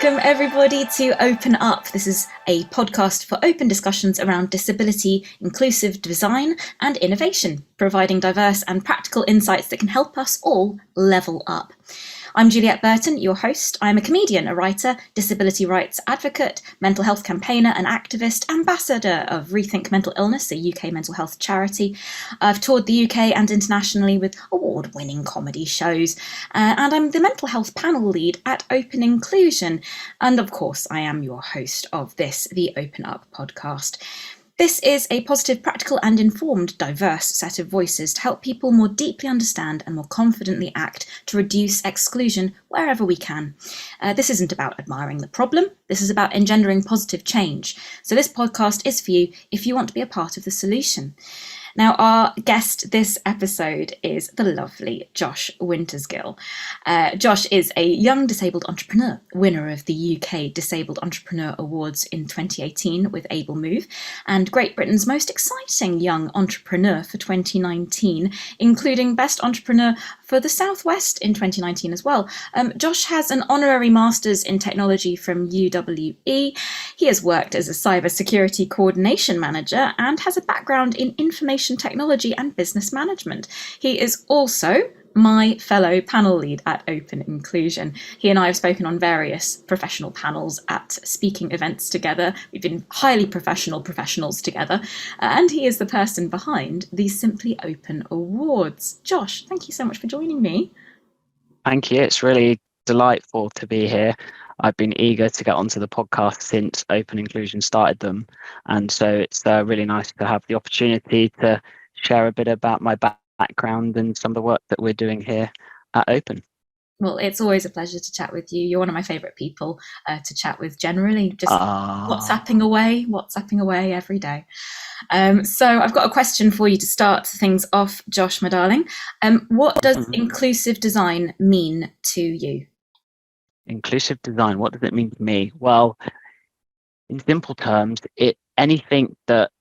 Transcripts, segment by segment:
Welcome everybody to Open Up. This is a podcast for open discussions around disability, inclusive design and innovation, providing diverse and practical insights that can help us all level up. I'm Juliette Burton, your host. I'm a comedian, a writer, disability rights advocate, mental health campaigner and activist, ambassador of Rethink Mental Illness, a UK mental health charity. I've toured the UK and internationally with award-winning comedy shows, and I'm the mental health panel lead at Open Inclusion. And of course, I am your host of this, the Open Up podcast. This is a positive, practical and informed, diverse set of voices to help people more deeply understand and more confidently act to reduce exclusion wherever we can. This isn't about admiring the problem, this is about engendering positive change. So this podcast is for you if you want to be a part of the solution. Now, our guest this episode is the lovely Josh Wintersgill. Josh is a young disabled entrepreneur, winner of the UK Disabled Entrepreneur Awards in 2018 with Able Move, and Great Britain's most exciting young entrepreneur for 2019, including Best Entrepreneur for the South West in 2019 as well. Josh has an honorary master's in technology from UWE. He has worked as a cybersecurity coordination manager and has a background in information technology and business management. He is also my fellow panel lead at Open Inclusion. He and I have spoken on various professional panels at speaking events together. We've been highly professionals together, and he is the person behind the Simply Open Awards. Josh, thank you so much for joining me. Thank you. It's really delightful to be here. I've been eager to get onto the podcast since Open Inclusion started them. And so it's really nice to have the opportunity to share a bit about my background and some of the work that we're doing here at Open. Well, it's always a pleasure to chat with you. You're one of my favourite people to chat with generally, just WhatsApping away every day. So I've got a question for you to start things off, Josh, my darling. What does inclusive design mean to you? Inclusive design, what does it mean to me? Well, in simple terms, anything that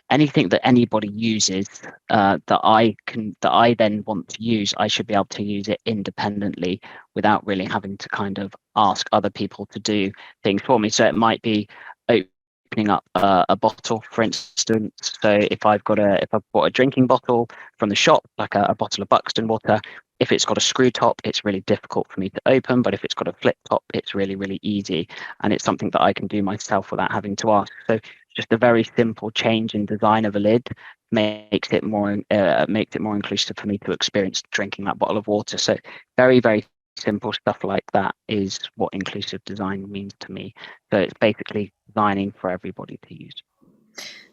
anybody uses that I then want to use, I should be able to use it independently without really having to kind of ask other people to do things for me. So it might be opening up a bottle, for instance. So if I've bought a drinking bottle from the shop, like a bottle of Buxton water, if it's got a screw top, it's really difficult for me to open, but if it's got a flip top, it's really, really easy. And it's something that I can do myself without having to ask. So just a very simple change in design of a lid makes it more inclusive for me to experience drinking that bottle of water. So very, very simple stuff like that is what inclusive design means to me. So it's basically designing for everybody to use.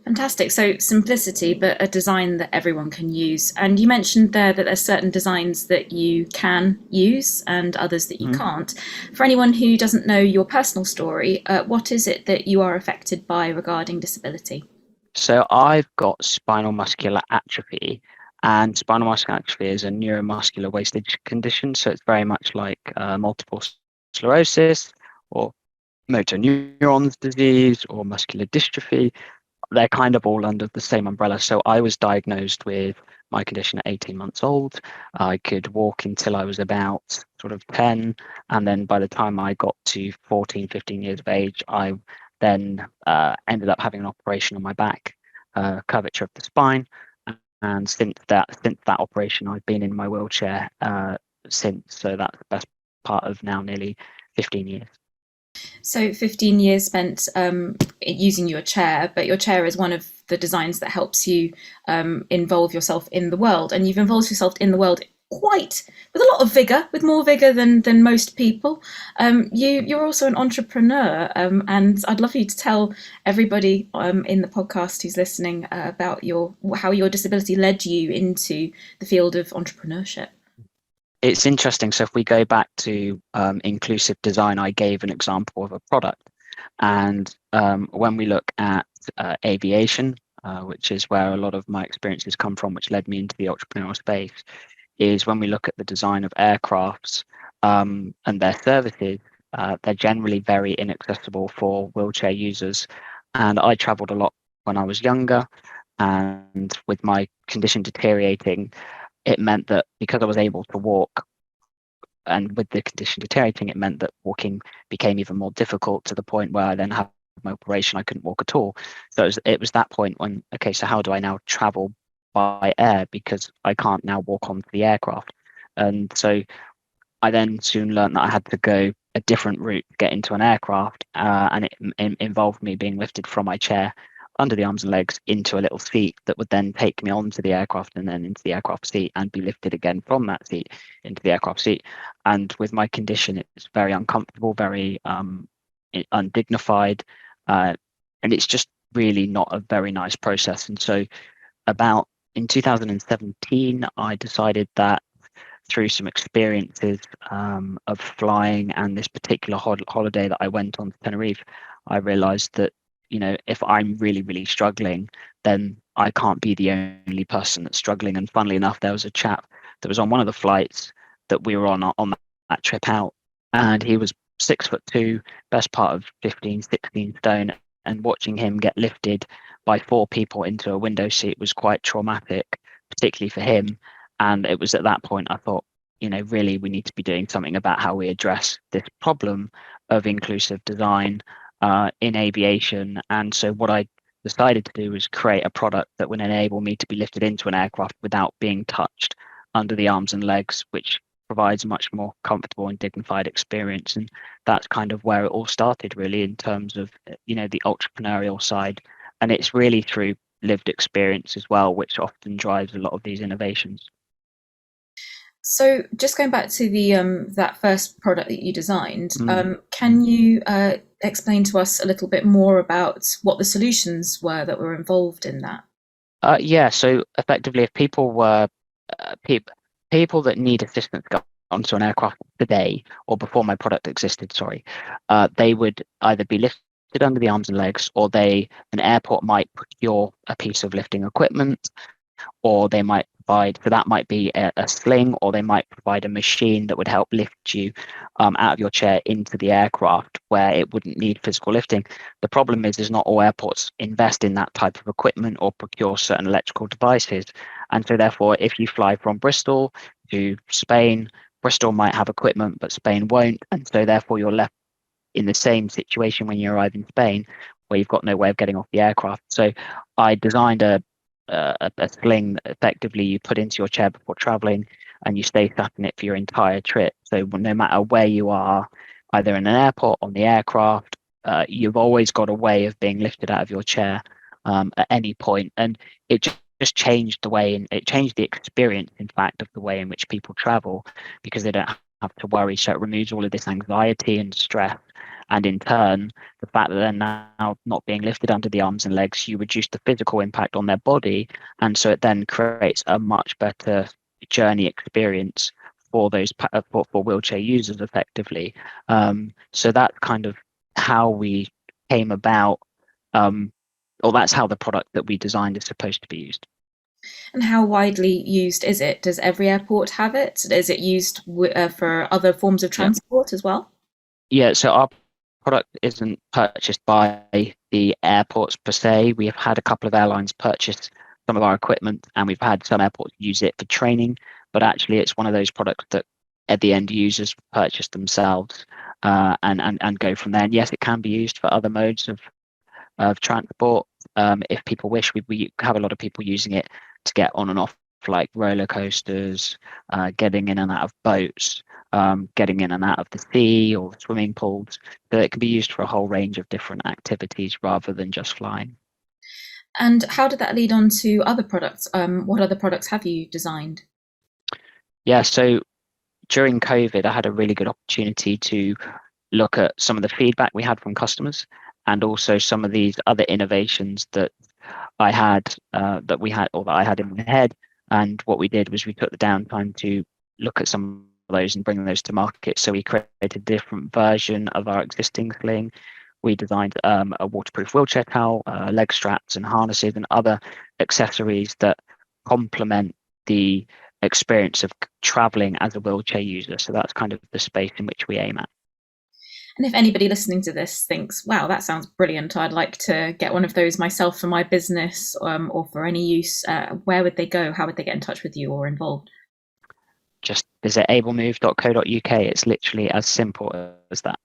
Fantastic. So simplicity, but a design that everyone can use. And you mentioned there that there's certain designs that you can use and others that you can't. For anyone who doesn't know your personal story, what is it that you are affected by regarding disability? So I've got spinal muscular atrophy, and spinal muscular atrophy is a neuromuscular wastage condition. So it's very much like multiple sclerosis or motor neurons disease or muscular dystrophy. They're kind of all under the same umbrella. So I was diagnosed with my condition at 18 months old. I could walk until I was about sort of 10. And then by the time I got to 14, 15 years of age, I then ended up having an operation on my back, curvature of the spine. And since that operation, I've been in my wheelchair since. So that's the best part of now nearly 15 years. So 15 years spent using your chair, but your chair is one of the designs that helps you involve yourself in the world. And you've involved yourself in the world with a lot of vigour, with more vigour than most people. You're also an entrepreneur, and I'd love you to tell everybody in the podcast who's listening about how your disability led you into the field of entrepreneurship. It's interesting. So if we go back to inclusive design, I gave an example of a product. And when we look at aviation, which is where a lot of my experiences come from, which led me into the entrepreneurial space, is when we look at the design of aircrafts and their services, they're generally very inaccessible for wheelchair users. And I traveled a lot when I was younger, and with my condition deteriorating, it meant that because I was able to walk and with the condition deteriorating, it meant that walking became even more difficult, to the point where I then had my operation, I couldn't walk at all. So it was that point when, okay, so how do I now travel by air, because I can't now walk onto the aircraft? And so I then soon learned that I had to go a different route to get into an aircraft, and it involved me being lifted from my chair under the arms and legs into a little seat that would then take me onto the aircraft and then into the aircraft seat, and be lifted again from that seat into the aircraft seat. And with my condition, it's very uncomfortable, very undignified, and it's just really not a very nice process. And so about in 2017, I decided that through some experiences of flying and this particular holiday that I went on to Tenerife, I realized that, if I'm really, really struggling, then I can't be the only person that's struggling. And funnily enough, there was a chap that was on one of the flights that we were on that trip out, and he was 6'2", best part of 15, 16 stone. And watching him get lifted by 4 people into a window seat was quite traumatic, particularly for him. And it was at that point I thought, really, we need to be doing something about how we address this problem of inclusive design in aviation. And so what I decided to do was create a product that would enable me to be lifted into an aircraft without being touched under the arms and legs, which provides a much more comfortable and dignified experience. And that's kind of where it all started, really, in terms of, the entrepreneurial side. And it's really through lived experience as well, which often drives a lot of these innovations. So, just going back to the that first product that you designed, Mm. can you explain to us a little bit more about what the solutions were that were involved in that? Yeah, so effectively, if people were people that need assistance to go onto an aircraft today, or before my product existed, sorry, they would either be lifted under the arms and legs, or an airport might procure a piece of lifting equipment, or they might provide, so that might be a sling, or they might provide a machine that would help lift you out of your chair into the aircraft, where it wouldn't need physical lifting. The problem is not all airports invest in that type of equipment or procure certain electrical devices. And so therefore, if you fly from Bristol to Spain, Bristol might have equipment, but Spain won't. And so therefore, you're left in the same situation when you arrive in Spain, where you've got no way of getting off the aircraft. So I designed a sling that effectively you put into your chair before traveling, and you stay sat in it for your entire trip. So no matter where you are, either in an airport, on the aircraft, you've always got a way of being lifted out of your chair at any point. And it just changed the way, and it changed the experience, in fact, of the way in which people travel, because they don't have to worry. So it removes all of this anxiety and stress. And in turn, the fact that they're now not being lifted under the arms and legs, you reduce the physical impact on their body. And so it then creates a much better journey experience for those for wheelchair users, effectively. So that's kind of how we came about, or that's how the product that we designed is supposed to be used. And how widely used is it? Does every airport have it? Is it used for other forms of Yeah. transport as well? Yeah, so our product isn't purchased by the airports per se. We have had a couple of airlines purchase some of our equipment, and we've had some airports use it for training, but actually it's one of those products that at the end users purchase themselves, and go from there. And yes, it can be used for other modes of transport. If people wish, we have a lot of people using it to get on and off, like roller coasters, getting in and out of boats, getting in and out of the sea or swimming pools. So it can be used for a whole range of different activities rather than just flying. And how did that lead on to other products? What other products have you designed? Yeah, so during COVID, I had a really good opportunity to look at some of the feedback we had from customers, and also some of these other innovations that I had, that we had, or that I had in my head. And what we did was we took the downtime to look at some of those and bring those to market. So we created a different version of our existing sling. We designed a waterproof wheelchair towel, leg straps and harnesses and other accessories that complement the experience of traveling as a wheelchair user. So that's kind of the space in which we aim at. And if anybody listening to this thinks, wow, that sounds brilliant, I'd like to get one of those myself for my business, or for any use, where would they go? How would they get in touch with you or involved? Just is it ablemove.co.uk? It's literally as simple as that.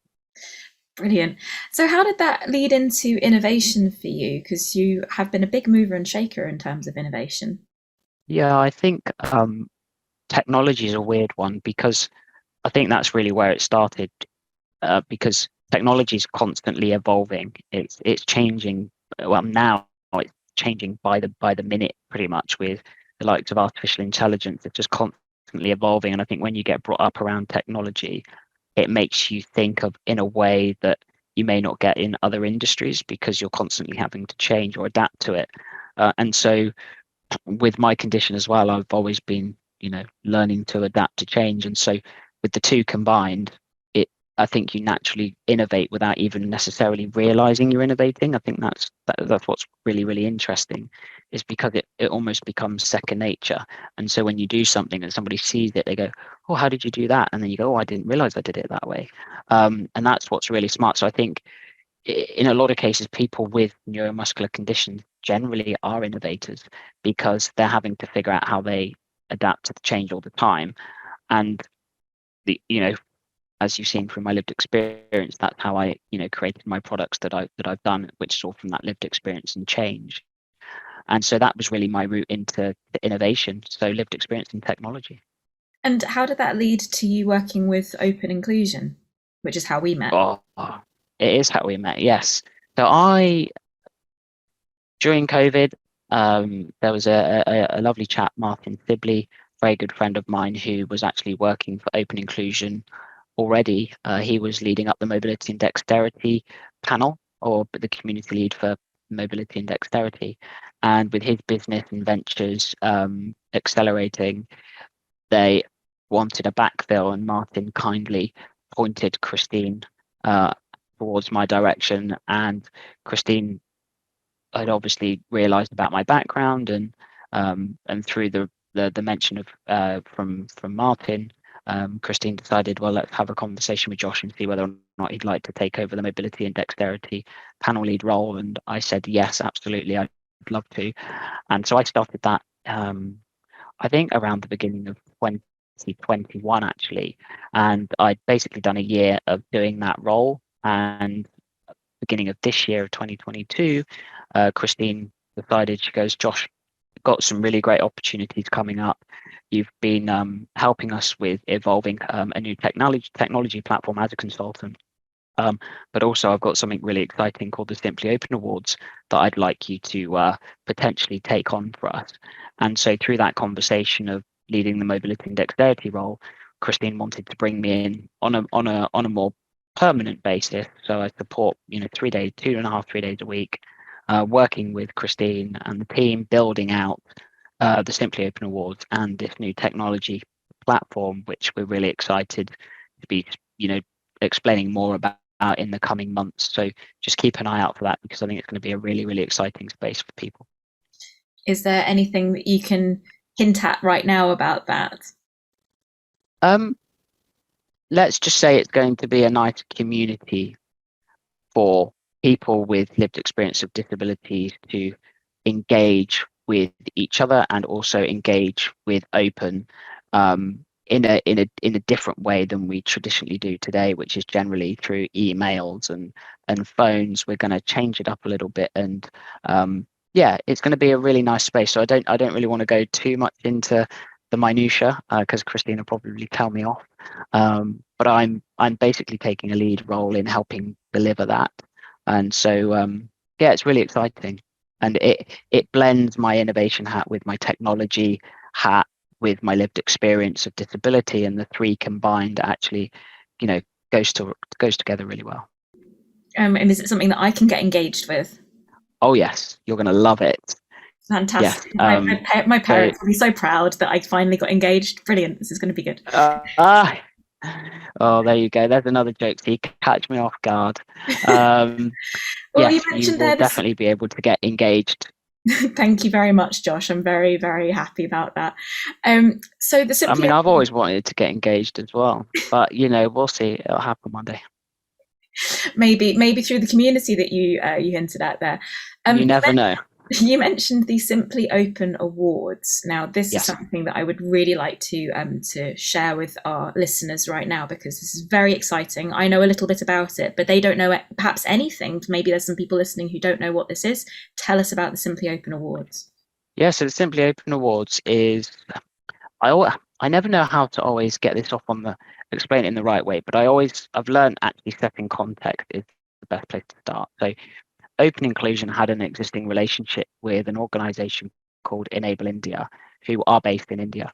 Brilliant. So how did that lead into innovation for you? Because you have been a big mover and shaker in terms of innovation. Yeah, I think technology is a weird one, because I think that's really where it started, because technology is constantly evolving. It's changing. Well, now it's changing by the minute, pretty much, with the likes of artificial intelligence. It's just constantly evolving, and I think when you get brought up around technology, it makes you think of in a way that you may not get in other industries, because you're constantly having to change or adapt to it. And so with my condition as well, I've always been, learning to adapt to change. And so with the two combined, I think you naturally innovate without even necessarily realizing you're innovating. I think that's what's really, really interesting, is because it almost becomes second nature. And so when you do something and somebody sees it, they go, "Oh, how did you do that?" And then you go, "Oh, I didn't realize I did it that way." And that's what's really smart. So I think in a lot of cases, people with neuromuscular conditions generally are innovators, because they're having to figure out how they adapt to the change all the time. And as you've seen from my lived experience, that's how I, created my products that I've done, which is all from that lived experience and change. And so that was really my route into innovation. So lived experience in technology. And how did that lead to you working with Open Inclusion, which is how we met? Oh, it is how we met. Yes. So during COVID, there was a lovely chap, Martin Sibley, very good friend of mine, who was actually working for Open Inclusion already. He was leading up the mobility and dexterity panel, or the community lead for mobility and dexterity. And with his business and ventures accelerating, they wanted a backfill, and Martin kindly pointed Christine towards my direction. And Christine had obviously realised about my background, and through the mention of from Martin, Christine decided, well, let's have a conversation with Josh and see whether or not he'd like to take over the mobility and dexterity panel lead role. And I said, yes, absolutely, I'd love to. And so I started that, I think around the beginning of 2021, actually. And I'd basically done a year of doing that role. And beginning of this year of 2022, Christine decided, she goes, "Josh, got some really great opportunities coming up. You've been helping us with evolving a new technology platform as a consultant. But also I've got something really exciting called the Simply Open Awards that I'd like you to potentially take on for us." And so through that conversation of leading the mobility and dexterity role, Christine wanted to bring me in on a more permanent basis. So I support, 3 days, 2.5, 3 days a week, working with Christine and the team, building out the Simply Open Awards and this new technology platform, which we're really excited to be, explaining more about in the coming months. So just keep an eye out for that, because I think it's going to be a really, really exciting space for people. Is there anything that you can hint at right now about that? Let's just say it's going to be a nice community for people with lived experience of disabilities to engage with each other, and also engage with Open in a different way than we traditionally do today, which is generally through emails and phones. We're going to change it up a little bit, and it's going to be a really nice space. So I don't really want to go too much into the minutiae, because Christine will probably tell me off. But I'm basically taking a lead role in helping deliver that. And so it's really exciting. And it blends my innovation hat with my technology hat, with my lived experience of disability, and the three combined actually, goes together really well. And is it something that I can get engaged with? Oh yes, you're going to love it. Fantastic. Yes. My parents will be so proud that I finally got engaged. Brilliant. This is going to be good. Oh, there you go. There's another joke. So you catch me off guard. Well, Yes, you you mentioned will there definitely be able to get engaged. Thank you very much, Josh. I'm very, very happy about that. So the Simply I've always wanted to get engaged as well, but we'll see. It'll happen one day. maybe through the community that you hinted at there. You never know. You mentioned the Simply Open Awards. Now, this is Yes. something that I would really like to share with our listeners right now, because this is very exciting. I know a little bit about it, but they don't know perhaps anything. Maybe there's some people listening who don't know what this is. Tell us about the Simply Open Awards. Yeah, so the Simply Open Awards is I never know how to always get this off on the explain it in the right way, but I've learned actually setting context is the best place to start. So Open Inclusion had an existing relationship with an organization called Enable India, who are based in India.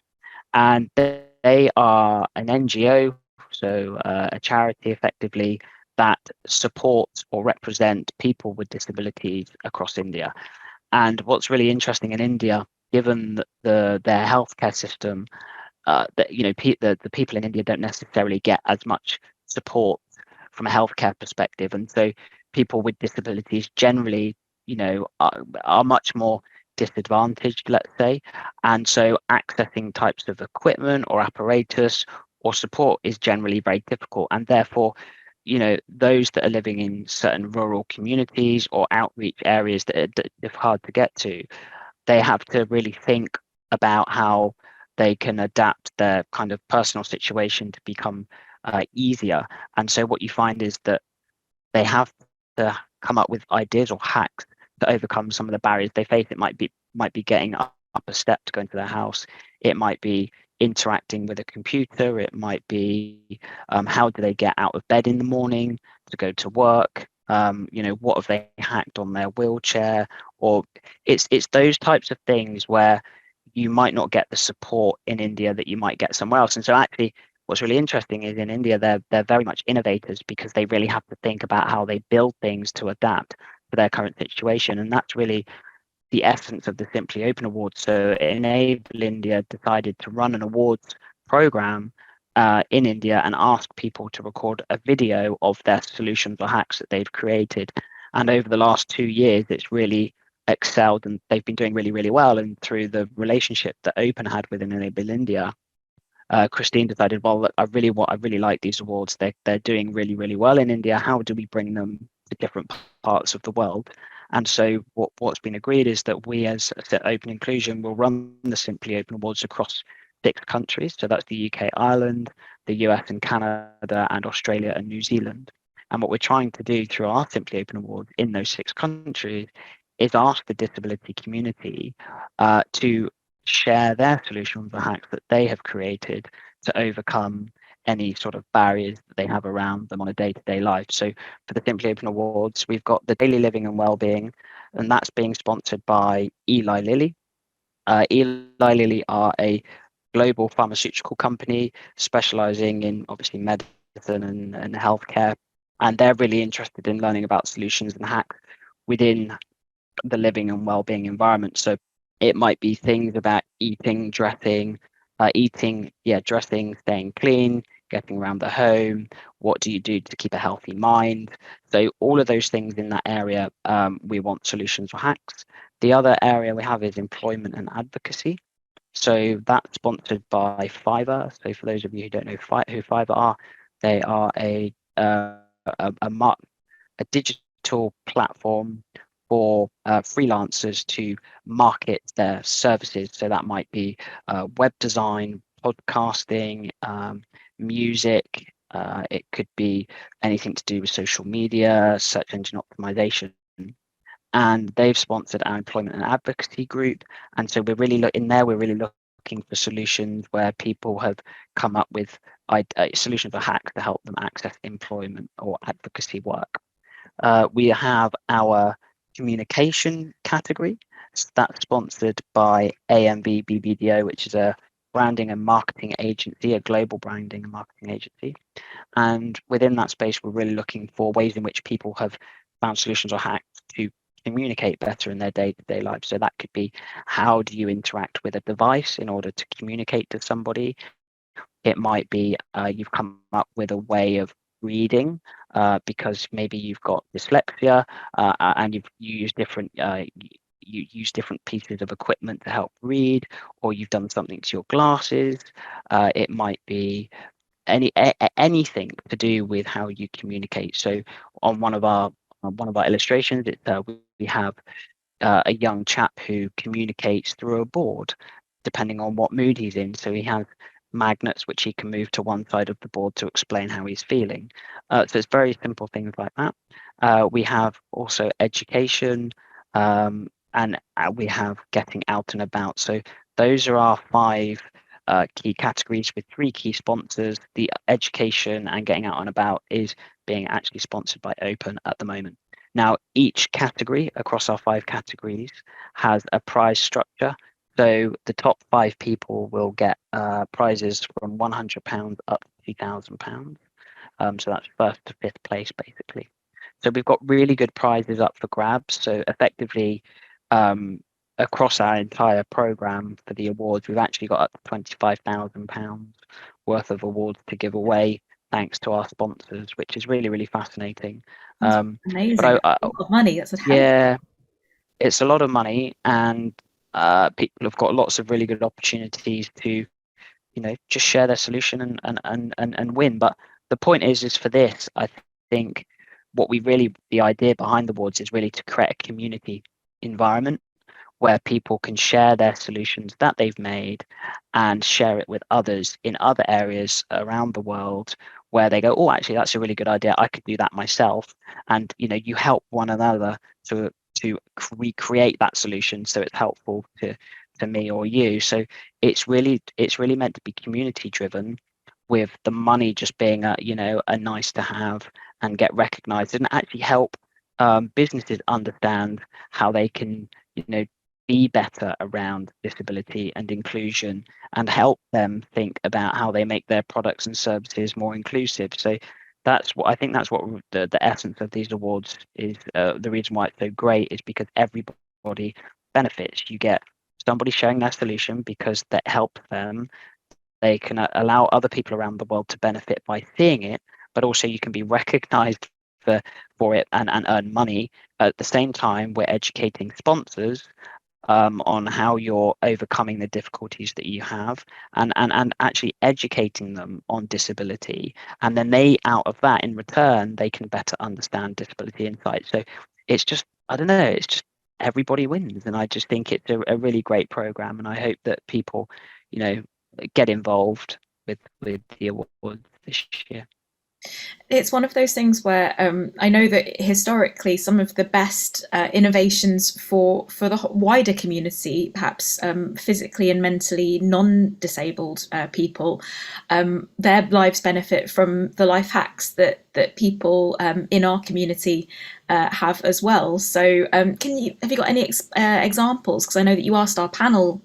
And they are an NGO, so a charity effectively that supports or represent people with disabilities across India. And what's really interesting in India, given that their healthcare system, that the people in India don't necessarily get as much support from a healthcare perspective, and so people with disabilities generally, are much more disadvantaged, let's say, and so accessing types of equipment or apparatus or support is generally very difficult, and therefore, those that are living in certain rural communities or outreach areas that are hard to get to, they have to really think about how they can adapt their kind of personal situation to become easier. And so what you find is that they have to come up with ideas or hacks to overcome some of the barriers they face. It might be getting up a step to go into their house. It might be interacting with a computer. It might be how do they get out of bed in the morning to go to work? What have they hacked on their wheelchair? Or it's those types of things where you might not get the support in India that you might get somewhere else. And so actually what's really interesting is in India, they're very much innovators because they really have to think about how they build things to adapt to their current situation. And that's really the essence of the Simply Open Awards. So Enable India decided to run an awards program in India and ask people to record a video of their solutions or hacks that they've created. And over the last 2 years, it's really excelled and they've been doing really, really well. And through the relationship that Open had with Enable India, Christine decided, well, look, I really like these awards. They're doing really, really well in India. How do we bring them to different parts of the world? And so what's been agreed is that we as Open Inclusion will run the Simply Open Awards across 6 countries. So that's the UK, Ireland, the US and Canada, and Australia and New Zealand. And what we're trying to do through our Simply Open Awards in those 6 countries is ask the disability community to share their solutions or hacks that they have created to overcome any sort of barriers that they have around them on a day-to-day life. So for the Simply Open Awards, we've got the Daily Living and Wellbeing, and that's being sponsored by Eli Lilly. Eli Lilly are a global pharmaceutical company specializing in obviously medicine and healthcare, and they're really interested in learning about solutions and hacks within the living and well-being environment. So it might be things about eating, dressing, dressing, staying clean, getting around the home. What do you do to keep a healthy mind? So all of those things in that area, we want solutions or hacks. The other area we have is employment and advocacy. So that's sponsored by Fiverr. So for those of you who don't know who Fiverr are, they are a digital platform for freelancers to market their services. So that might be web design, podcasting, music. It could be anything to do with social media, search engine optimization. And they've sponsored our employment and advocacy group. And so we're really looking for solutions where people have come up with solutions or hacks to help them access employment or advocacy work. We have our communication category. So that's sponsored by AMB BBDO, which is a branding and marketing agency, a global branding and marketing agency. And within that space, we're really looking for ways in which people have found solutions or hacks to communicate better in their day-to-day life. So that could be, how do you interact with a device in order to communicate to somebody? It might be you've come up with a way of reading because maybe you've got dyslexia and you use different pieces of equipment to help read, or you've done something to your glasses. It might be anything to do with how you communicate. So on one of our illustrations, we have a young chap who communicates through a board, depending on what mood he's in. So he has magnets which he can move to one side of the board to explain how he's feeling. So it's very simple things like that. We have also education, and we have getting out and about. So those are our 5 key categories with 3 key sponsors. The education and getting out and about is being actually sponsored by Open at the moment. Now, each category across our 5 categories has a prize structure. So the top 5 people will get prizes from £100 up to £2,000. So that's first to 5th place, basically. So we've got really good prizes up for grabs. So effectively, across our entire program for the awards, we've actually got up to £25,000 worth of awards to give away, thanks to our sponsors, which is really, really fascinating. Amazing. But A lot of money. That's a hell. yeah, it's a lot of money, and people have got lots of really good opportunities to, just share their solution and win. But the point is for this, I think the idea behind the awards is really to create a community environment where people can share their solutions that they've made and share it with others in other areas around the world, where they go, oh, actually, that's a really good idea. I could do that myself. And, you help one another to recreate that solution so it's helpful to me or you. So it's really meant to be community driven, with the money just being a nice to have and get recognized, and actually help businesses understand how they can be better around disability and inclusion, and help them think about how they make their products and services more inclusive. So that's what the essence of these awards is. The reason why it's so great is because everybody benefits. You get somebody sharing their solution because that helps them. They can allow other people around the world to benefit by seeing it, but also you can be recognized for it and earn money. At the same time, we're educating sponsors on how you're overcoming the difficulties that you have, and actually educating them on disability. And then they, out of that, in return, they can better understand disability insights. So it's just, I don't know, it's just everybody wins. And I just think it's a really great program. And I hope that people, get involved with the awards this year. It's one of those things where I know that historically some of the best innovations for the wider community, perhaps physically and mentally non-disabled people, their lives benefit from the life hacks that people in our community have as well. So have you got any examples? Because I know that you asked our panel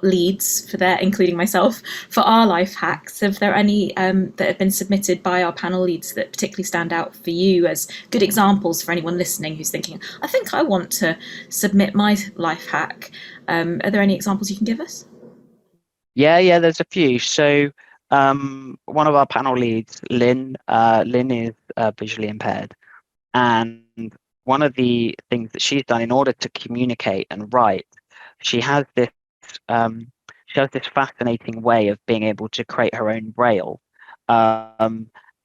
leads for their, including myself, for our life hacks. Have there any that have been submitted by our panel leads that particularly stand out for you as good examples for anyone listening who's thinking, I think I want to submit my life hack? Are there any examples you can give us? Yeah, there's a few. So one of our panel leads, Lynn is visually impaired. And one of the things that she's done in order to communicate and write, she has this fascinating way of being able to create her own braille.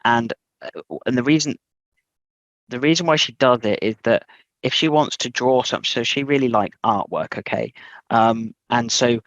And the reason why she does it is that if she wants to draw something, so she really likes artwork, okay? And so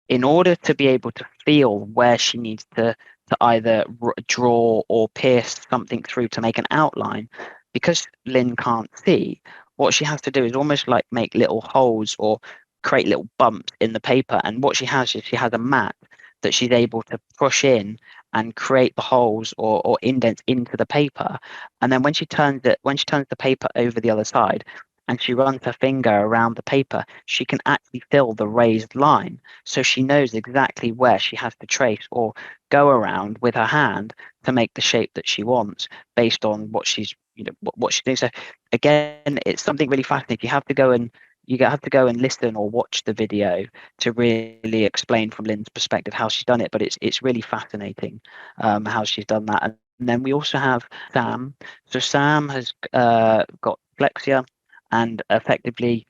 in order to be able to feel where she needs to either draw or pierce something through to make an outline, because Lynn can't see, what she has to do is almost like make little holes or create little bumps in the paper. And what she has is she has a mat that she's able to push in and create the holes or indents into the paper. And then when she turns the paper over the other side and she runs her finger around the paper, she can actually fill the raised line. So she knows exactly where she has to trace or go around with her hand to make the shape that she wants based on what she's doing. So again, it's something really fascinating. You have to go and listen or watch the video to really explain from Lynn's perspective how she's done it. But it's really fascinating how she's done that. And then we also have Sam. So Sam has got dyslexia, and effectively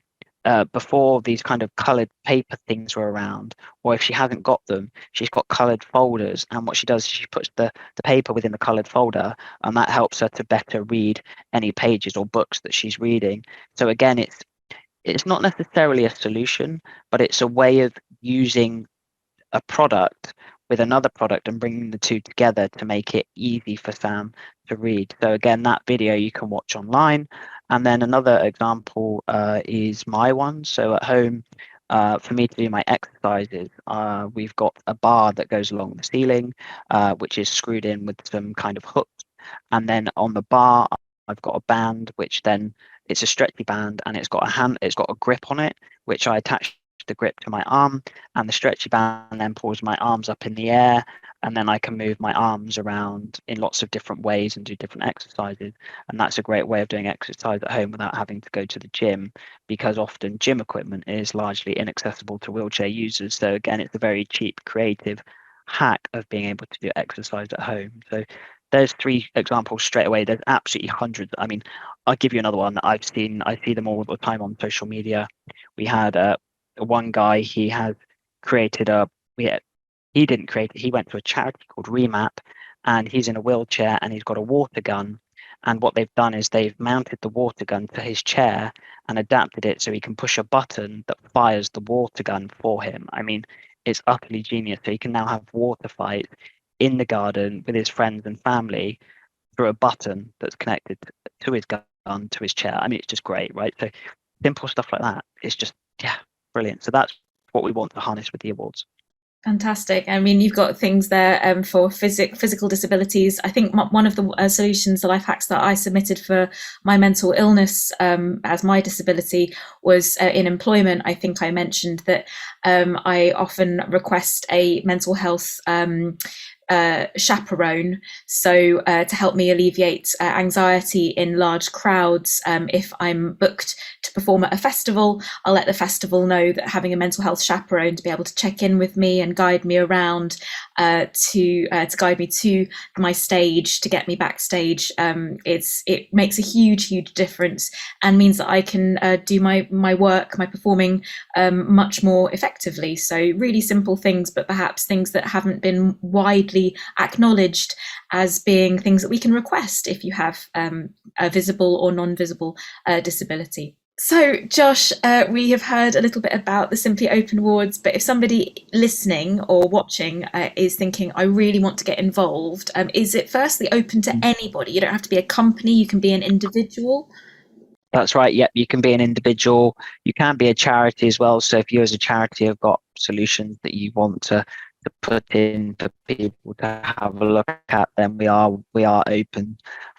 before these kind of coloured paper things were around, or if she hasn't got them, she's got coloured folders. And what she does is she puts the paper within the coloured folder, and that helps her to better read any pages or books that she's reading. So again, it's not necessarily a solution, but it's a way of using a product with another product and bringing the two together to make it easy for Sam to read. So again, that video you can watch online. And then another example is my one. So at home, for me to do my exercises, we've got a bar that goes along the ceiling, which is screwed in with some kind of hooks. And then on the bar, I've got a band, which then it's a stretchy band, and it's got a grip on it, which I attach the grip to my arm, and the stretchy band then pulls my arms up in the air, and then I can move my arms around in lots of different ways and do different exercises. And that's a great way of doing exercise at home without having to go to the gym, because often gym equipment is largely inaccessible to wheelchair users. So again, it's a very cheap, creative hack of being able to do exercise at home. So there's 3 examples straight away. There's absolutely hundreds. I mean, I'll give you another one that I've seen. I see them all the time on social media. We had one guy, he has created he didn't create it, he went to a charity called Remap, and he's in a wheelchair and he's got a water gun. And what they've done is they've mounted the water gun to his chair and adapted it so he can push a button that fires the water gun for him. I mean, it's utterly genius. So he can now have water fights in the garden with his friends and family through a button that's connected to his gun, to his chair. I mean, it's just great, right? So simple stuff like that. It's just, yeah, brilliant. So that's what we want to harness with the awards. Fantastic. I mean, you've got things there for physical disabilities. I think one of the solutions, the life hacks that I submitted for my mental illness as my disability was in employment. I think I mentioned that I often request a mental health chaperone, so to help me alleviate anxiety in large crowds. If I'm booked to perform at a festival, I'll let the festival know that having a mental health chaperone to be able to check in with me and guide me around, to guide me to my stage, to get me backstage, it makes a huge difference and means that I can do my work, my performing, much more effectively. So really simple things, but perhaps things that haven't been widely acknowledged as being things that we can request if you have a visible or non-visible disability. So, Josh, we have heard a little bit about the Simply Open Awards, but if somebody listening or watching is thinking, I really want to get involved, is it firstly open to anybody? You don't have to be a company, you can be an individual. That's right. Yep, you can be an individual. You can be a charity as well. So if you as a charity have got solutions that you want to put in for people to have a look at, then we are open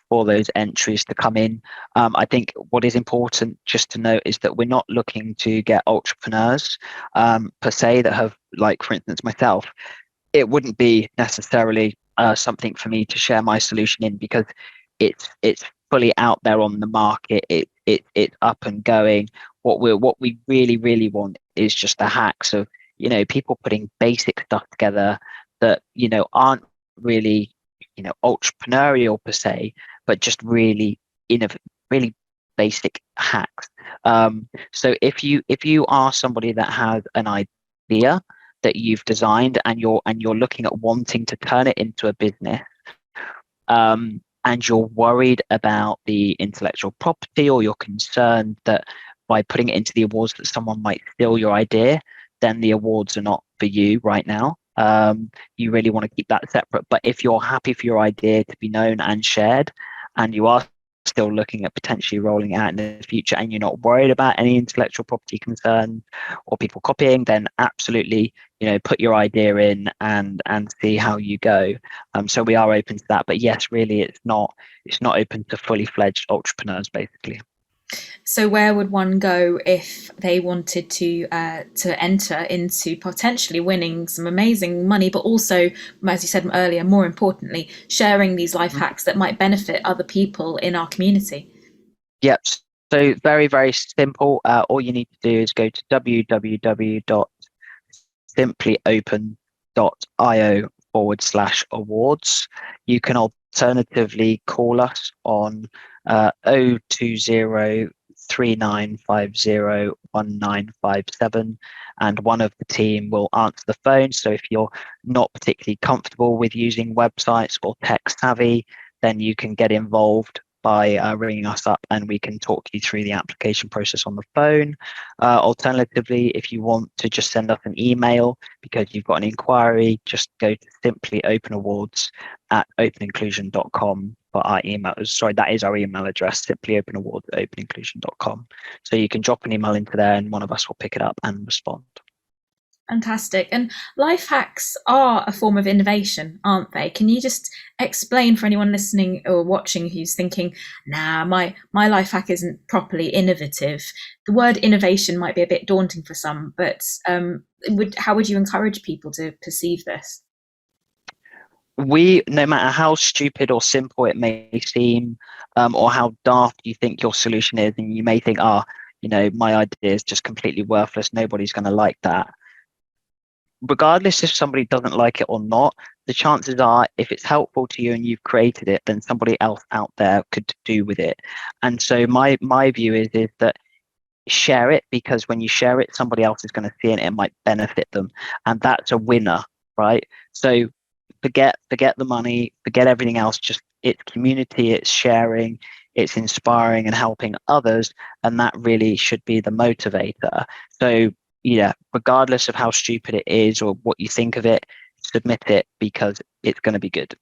for those entries to come in. I think what is important just to note is that we're not looking to get entrepreneurs per se that have, like, for instance, myself. It wouldn't be necessarily something for me to share my solution in, because it's fully out there on the market. It's up and going. What we really want is just the hacks of, people putting basic stuff together that, aren't really, entrepreneurial per se, but just really really basic hacks. So if you are somebody that has an idea that you've designed and you're looking at wanting to turn it into a business, and you're worried about the intellectual property, or you're concerned that by putting it into the awards that someone might steal your idea, then the awards are not for you right now. You really want to keep that separate. But if you're happy for your idea to be known and shared, and you are still looking at potentially rolling out in the future, and you're not worried about any intellectual property concerns or people copying, then absolutely, put your idea in and see how you go. So we are open to that. But yes, really, it's not open to fully fledged entrepreneurs, basically. So where would one go if they wanted to enter into potentially winning some amazing money, but also, as you said earlier, more importantly, sharing these life hacks that might benefit other people in our community? Yep. So very, very simple. All you need to do is go to www.simplyopen.io/awards. You can alternatively call us on 02039501957, and one of the team will answer the phone. So if you're not particularly comfortable with using websites or tech savvy, then you can get involved by ringing us up, and we can talk you through the application process on the phone. Alternatively, if you want to just send us an email because you've got an inquiry, just go to simply openawards@openinclusion.com for our email. Sorry, that is our email address, simplyopenawards@openinclusion.com. So you can drop an email into there and one of us will pick it up and respond. Fantastic. And life hacks are a form of innovation, aren't they? Can you just explain for anyone listening or watching who's thinking, nah, my life hack isn't properly innovative? The word innovation might be a bit daunting for some, but how would you encourage people to perceive this? No matter how stupid or simple it may seem, or how daft you think your solution is, and you may think, my idea is just completely worthless, nobody's going to like that. Regardless if somebody doesn't like it or not, the chances are if it's helpful to you and you've created it, then somebody else out there could do with it. And so my view is that share it, because when you share it, somebody else is going to see it and it might benefit them. And that's a winner, right? So forget the money, forget everything else, just it's community, it's sharing, it's inspiring and helping others. And that really should be the motivator. So yeah, regardless of how stupid it is or what you think of it, submit it because it's going to be good.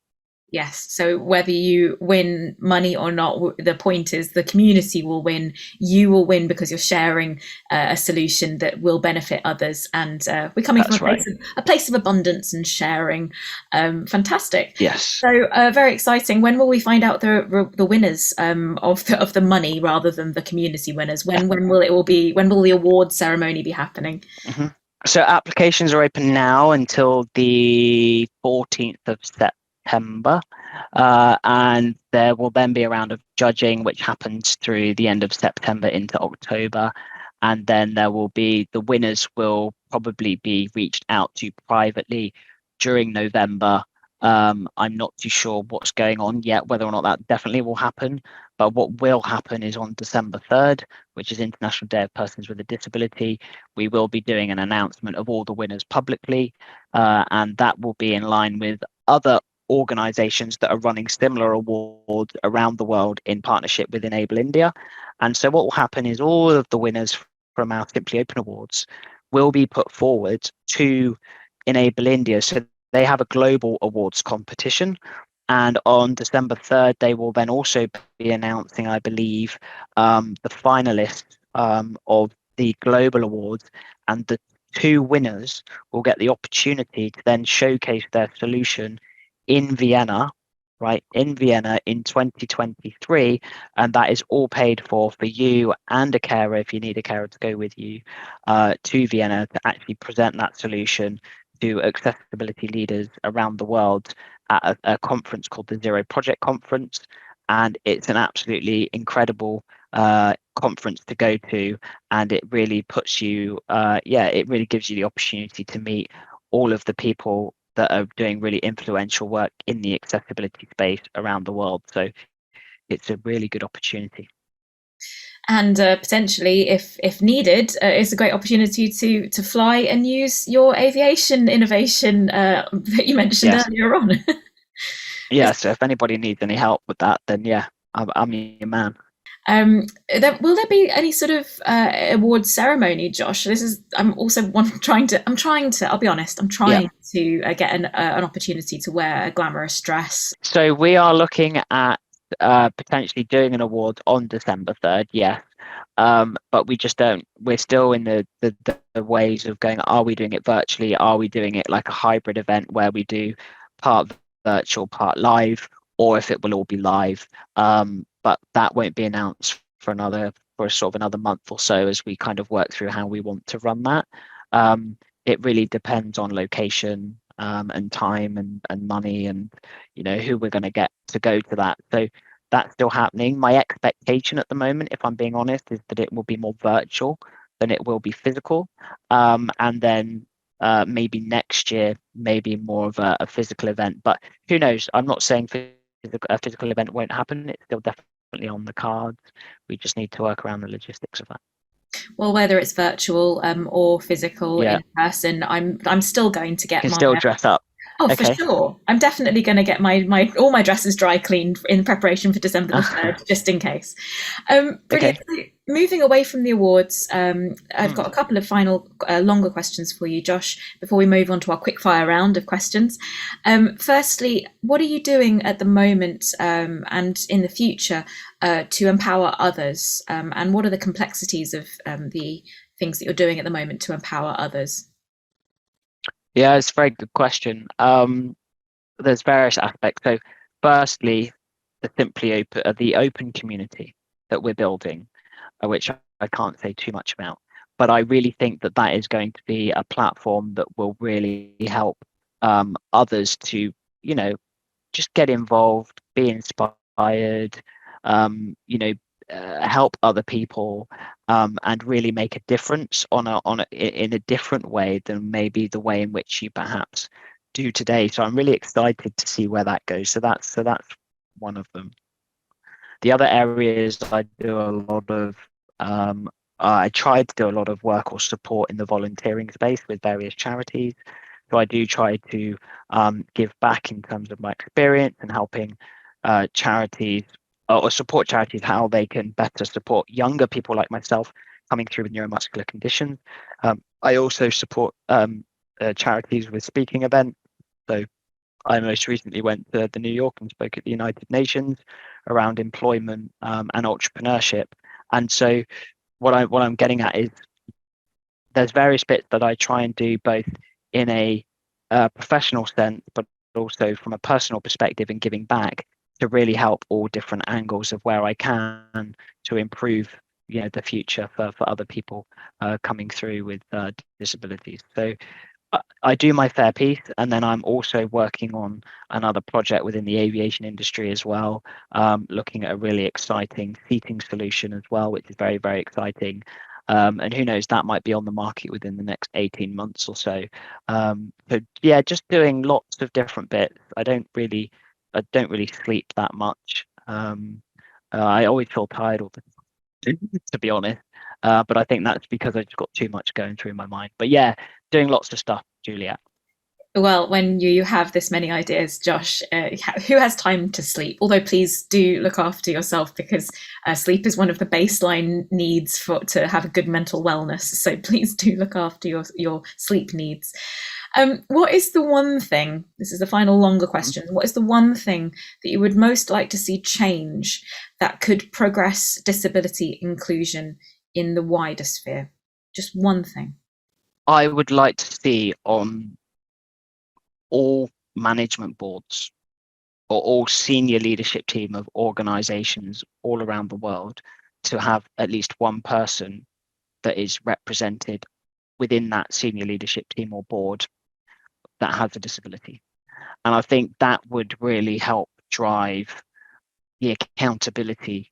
Yes. So whether you win money or not, the point is the community will win. You will win because you're sharing a solution that will benefit others. And we're coming That's from a place of abundance and sharing. Fantastic. Yes. So very exciting. When will we find out the winners of the money rather than the community winners? When will it all be? When will the award ceremony be happening? Mm-hmm. So applications are open now until the 14th of September, and there will then be a round of judging which happens through the end of September into October, and then there will be the winners will probably be reached out to privately during November. I'm not too sure what's going on yet, whether or not that definitely will happen, but what will happen is on December 3rd, which is International Day of Persons with a Disability, we will be doing an announcement of all the winners publicly, and that will be in line with other organizations that are running similar awards around the world in partnership with Enable India. And so what will happen is all of the winners from our Simply Open Awards will be put forward to Enable India. So they have a global awards competition. And on December 3rd, they will then also be announcing, I believe, the finalists of the global awards, and the two winners will get the opportunity to then showcase their solution in Vienna, right? In Vienna in 2023. And that is all paid for you and a carer, if you need a carer to go with you, to Vienna to actually present that solution to accessibility leaders around the world at a conference called the Zero Project Conference. And it's an absolutely incredible conference to go to. And it really puts you, it really gives you the opportunity to meet all of the people that are doing really influential work in the accessibility space around the world. So it's a really good opportunity. And potentially, if needed, it's a great opportunity to fly and use your aviation innovation that you mentioned earlier on. Yeah, so if anybody needs any help with that, then yeah, I'm your man. Will there be any sort of award ceremony, Josh? I'm trying to, I'll be honest, I'm trying to get an opportunity to wear a glamorous dress. So we are looking at potentially doing an award on December 3rd, yes. But we just don't, we're still in the ways of going, are we doing it virtually? Are we doing it like a hybrid event where we do part virtual, part live, or if it will all be live? But that won't be announced for sort of another month or so as we kind of work through how we want to run that. It really depends on location and time and money and who we're going to get to go to that. So that's still happening. My expectation at the moment, if I'm being honest, is that it will be more virtual than it will be physical. And then maybe next year, maybe more of a physical event. But who knows? I'm not saying a physical event won't happen. It's still definitely on the cards. We just need to work around the logistics of that. Well, whether it's virtual or physical in person, I'm still going to get You can still dress up. Oh, for Okay. sure. I'm definitely going to get my all my dresses dry cleaned in preparation for December the 3rd, just in case. Brilliant. Okay. So, moving away from the awards, I've got Mm. a couple of final longer questions for you, Josh, before we move on to our quick fire round of questions. Firstly, what are you doing at the moment and in the future to empower others? And what are the complexities of the things that you're doing at the moment to empower others? Yeah, it's a very good question. There's various aspects. So, firstly, the open community that we're building, which I can't say too much about, but I really think that that is going to be a platform that will really help others to, you know, just get involved, be inspired, you know, help other people, and really make a difference in a different way than maybe the way in which you perhaps do today. So I'm really excited to see where that goes. So that's one of them. The other areas I do a lot of I try to do a lot of work or support in the volunteering space with various charities. So I do try to give back in terms of my experience and helping charities or support charities how they can better support younger people like myself coming through with neuromuscular conditions. I also support charities with speaking events. So I most recently went to New York and spoke at the United Nations around employment and entrepreneurship. And so what I'm getting at is there's various bits that I try and do both in a professional sense, but also from a personal perspective and giving back to really help all different angles of where I can to improve, you know, the future for other people coming through with disabilities. So I do my fair piece, and then I'm also working on another project within the aviation industry as well, looking at a really exciting seating solution as well, which is very, very exciting. And who knows, that might be on the market within the next 18 months or so. So yeah, just doing lots of different bits. I don't really sleep that much. I always feel tired all the time, to be honest. But I think that's because I just got too much going through my mind. But yeah, doing lots of stuff, Juliet. Well, when you have this many ideas, Josh, who has time to sleep? Although, please do look after yourself because sleep is one of the baseline needs for to have a good mental wellness. So please do look after your sleep needs. What is the one thing? This is the final longer question. What is the one thing that you would most like to see change that could progress disability inclusion in the wider sphere? Just one thing. I would like to see on all management boards or all senior leadership team of organizations all around the world to have at least one person that is represented within that senior leadership team or board that has a disability. And I think that would really help drive the accountability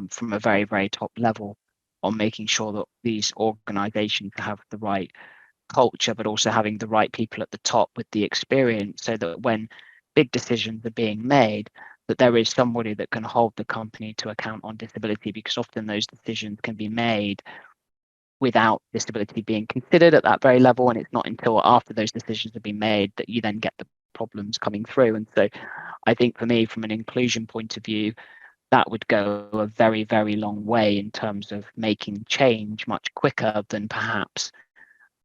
from a very, very top level on making sure that these organizations have the right culture, but also having the right people at the top with the experience so that when big decisions are being made, that there is somebody that can hold the company to account on disability, because often those decisions can be made without disability being considered at that very level. And it's not until after those decisions have been made that you then get the problems coming through. And so I think for me, from an inclusion point of view, that would go a very, very long way in terms of making change much quicker than perhaps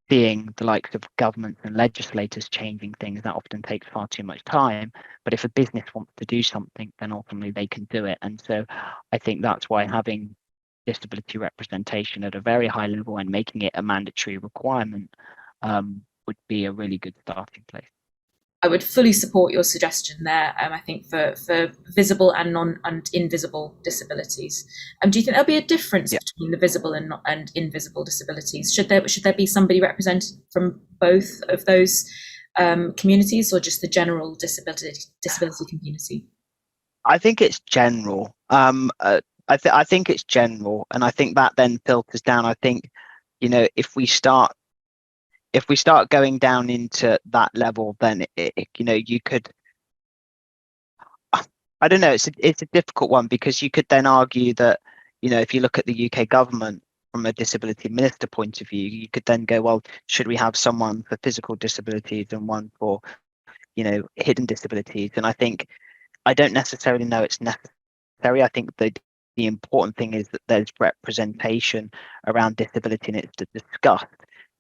seeing the likes of governments and legislators changing things. That often takes far too much time. But if a business wants to do something, then ultimately they can do it. And so I think that's why having disability representation at a very high level and making it a mandatory requirement would be a really good starting place. I would fully support your suggestion there. I think for visible and non and invisible disabilities. Do you think there'll be a difference Yeah, between the visible and invisible disabilities? Should there be somebody represented from both of those communities, or just the general disability community? I think it's general. I think it's general, and I think that then filters down. I think, you know, if we start going down into that level, then you know, you could, I don't know, it's a difficult one, because you could then argue that, you know, if you look at the UK government from a disability minister point of view, you could then go, well, should we have someone for physical disabilities and one for hidden disabilities. And I think I don't necessarily know it's necessary. I think the important thing is that there's representation around disability and it's discussed.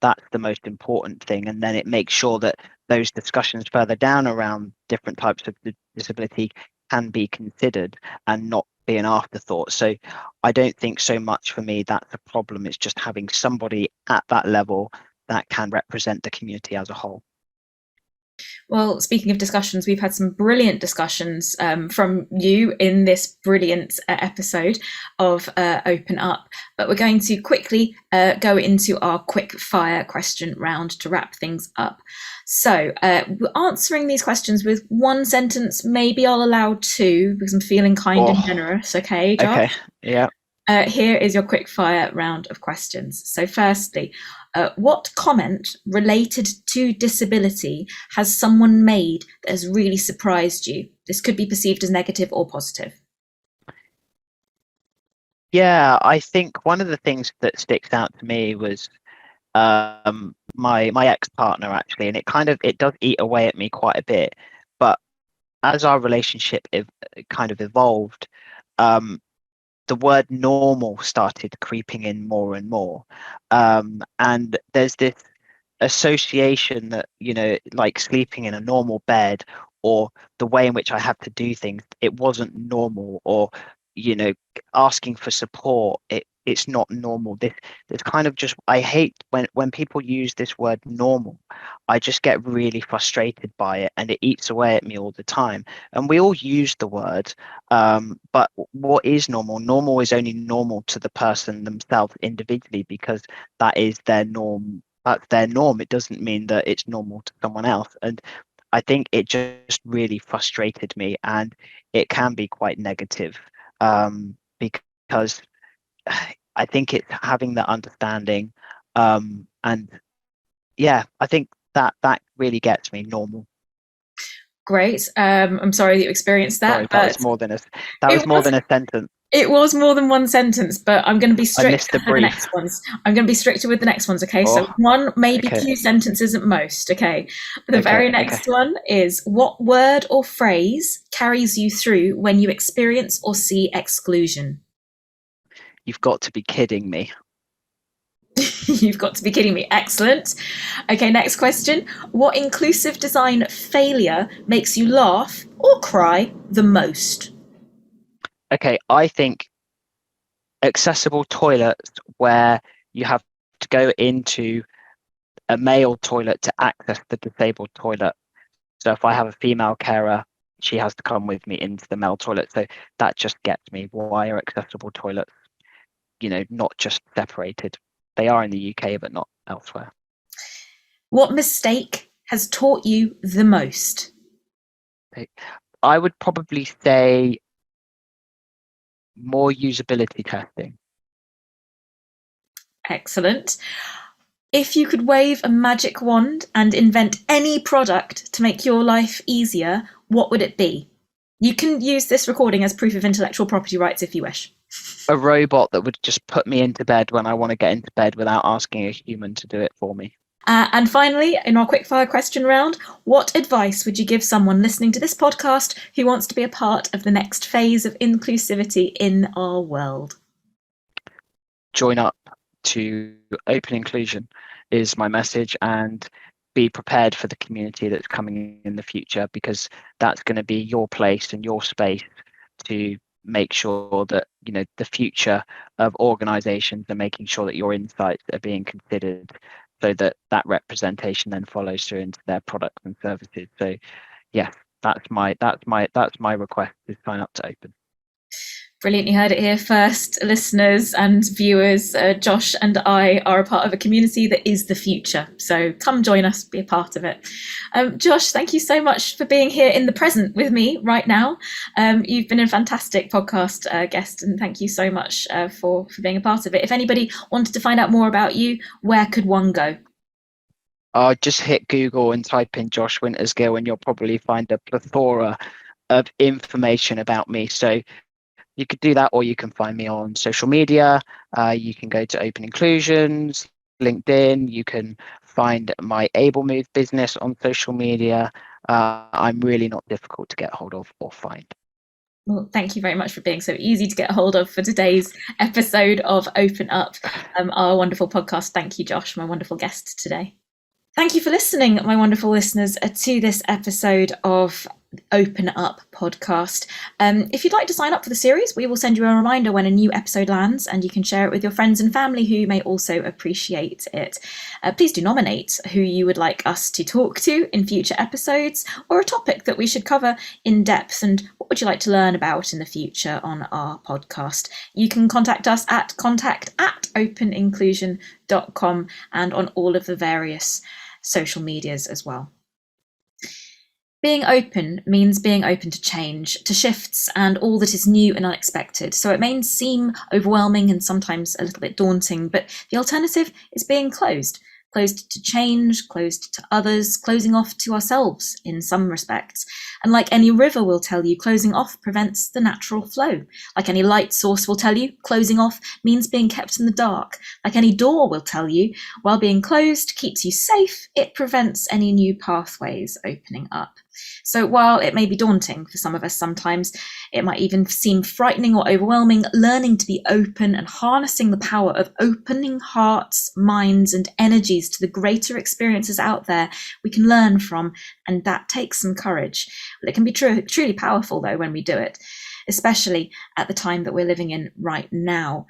That's the most important thing. And then it makes sure that those discussions further down around different types of disability can be considered and not be an afterthought. So I don't think so much for me that's a problem. It's just having somebody at that level that can represent the community as a whole. Well, speaking of discussions, we've had some brilliant discussions from you in this brilliant episode of Open Up, but we're going to quickly go into our quick fire question round to wrap things up. So we're answering these questions with one sentence. Maybe I'll allow two because I'm feeling kind and generous. Okay, Josh? Okay, yeah. Here is your quick fire round of questions. So firstly, what comment related to disability has someone made that has really surprised you? This could be perceived as negative or positive. Yeah, I think one of the things that sticks out to me was my ex-partner, actually, and it does eat away at me quite a bit. But as our relationship kind of evolved, the word normal started creeping in more and more. And there's this association that, like sleeping in a normal bed or the way in which I have to do things, it wasn't normal, or, asking for support, it's not normal. This kind of just, I hate when people use this word normal. I just get really frustrated by it and it eats away at me all the time. And we all use the word, but what is normal? Normal is only normal to the person themselves individually, because that is their norm. That's their norm. It doesn't mean that it's normal to someone else. And I think it just really frustrated me, and it can be quite negative, because I think it's having that understanding, and yeah, I think that really gets me. Normal. Great. I'm sorry that you experienced that. Sorry, that was more than a sentence. It was more than one sentence, but I'm going to be strict with the next ones. I'm going to be stricter with the next ones, okay? So one, maybe two sentences at most, okay? The very next one is, what word or phrase carries you through when you experience or see exclusion? You've got to be kidding me. You've got to be kidding me. Excellent. Okay, next question. What inclusive design failure makes you laugh or cry the most? Okay, I think accessible toilets where you have to go into a male toilet to access the disabled toilet. So if I have a female carer, she has to come with me into the male toilet. So that just gets me. Why are accessible toilets, not just separated? They are in the UK, but not elsewhere. What mistake has taught you the most? I would probably say more usability testing. Excellent. If you could wave a magic wand and invent any product to make your life easier, what would it be? You can use this recording as proof of intellectual property rights if you wish. A robot that would just put me into bed when I want to get into bed without asking a human to do it for me. And finally, in our quickfire question round, what advice would you give someone listening to this podcast who wants to be a part of the next phase of inclusivity in our world? Join up to open inclusion is my message, and be prepared for the community that's coming in the future, because that's going to be your place and your space to make sure that the future of organizations are making sure that your insights are being considered, so that representation then follows through into their products and services. So yeah, that's my request, to sign up to Open. Brilliant. You heard it here first, listeners and viewers. Josh and I are a part of a community that is the future. So come join us, be a part of it. Josh, thank you so much for being here in the present with me right now. You've been a fantastic podcast guest, and thank you so much for being a part of it. If anybody wanted to find out more about you, where could one go? Just hit Google and type in Josh Wintersgill, and you'll probably find a plethora of information about me. So you could do that, or you can find me on social media. You can go to Open Inclusions, LinkedIn. You can find my Able Move business on social media. I'm really not difficult to get hold of or find. Well, thank you very much for being so easy to get hold of for today's episode of Open Up, our wonderful podcast. Thank you, Josh, my wonderful guest today. Thank you for listening, my wonderful listeners, to this episode of Open Up podcast. If you'd like to sign up for the series, we will send you a reminder when a new episode lands, and you can share it with your friends and family who may also appreciate it. Please do nominate who you would like us to talk to in future episodes, or a topic that we should cover in depth, and what would you like to learn about in the future on our podcast. You can contact us at contact@openinclusion.com and on all of the various social medias as well. Being open means being open to change, to shifts, and all that is new and unexpected. So it may seem overwhelming and sometimes a little bit daunting, but the alternative is being closed. Closed to change, closed to others, closing off to ourselves in some respects. And like any river will tell you, closing off prevents the natural flow. Like any light source will tell you, closing off means being kept in the dark. Like any door will tell you, while being closed keeps you safe, it prevents any new pathways opening up. So while it may be daunting for some of us sometimes, it might even seem frightening or overwhelming, learning to be open and harnessing the power of opening hearts, minds, and energies to the greater experiences out there we can learn from, and that takes some courage. But it can be truly powerful though when we do it, especially at the time that we're living in right now.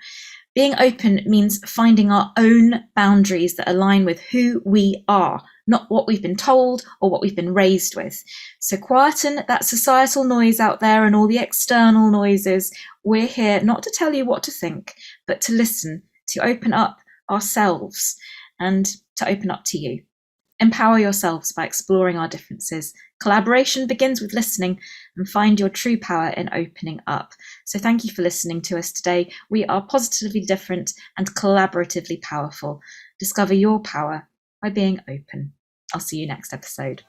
Being open means finding our own boundaries that align with who we are, not what we've been told or what we've been raised with. So quieten that societal noise out there and all the external noises. We're here not to tell you what to think, but to listen, to open up ourselves and to open up to you. Empower yourselves by exploring our differences. Collaboration begins with listening, and find your true power in opening up. So thank you for listening to us today. We are positively different and collaboratively powerful. Discover your power by being open. I'll see you next episode.